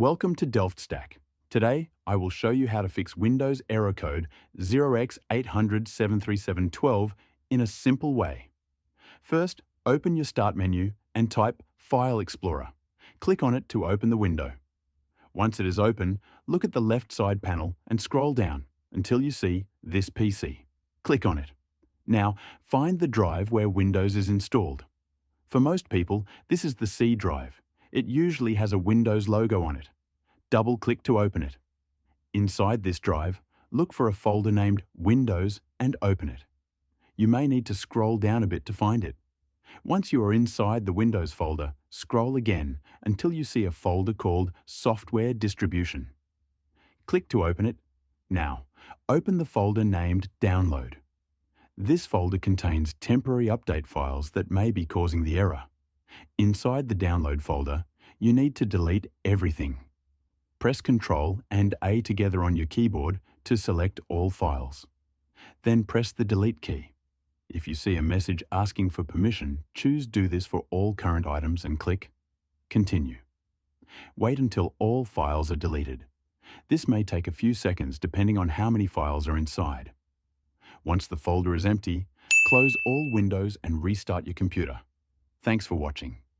Welcome to DelftStack. Today, I will show you how to fix Windows error code 0x80073712 in a simple way. First, open your Start menu and type File Explorer. Click on it to open the window. Once it is open, look at the left side panel and scroll down until you see this PC. Click on it. Now, find the drive where Windows is installed. For most people, this is the C drive. It usually has a Windows logo on it. Double-click to open it. Inside this drive, look for a folder named Windows and open it. You may need to scroll down a bit to find it. Once you are inside the Windows folder, scroll again until you see a folder called SoftwareDistribution. Click to open it. Now, open the folder named Download. This folder contains temporary update files that may be causing the error. Inside the Download folder, you need to delete everything. Press Ctrl and A together on your keyboard to select all files. Then press the Delete key. If you see a message asking for permission, choose Do this for all current items and click Continue. Wait until all files are deleted. This may take a few seconds depending on how many files are inside. Once the folder is empty, close all windows and restart your computer. Thanks for watching.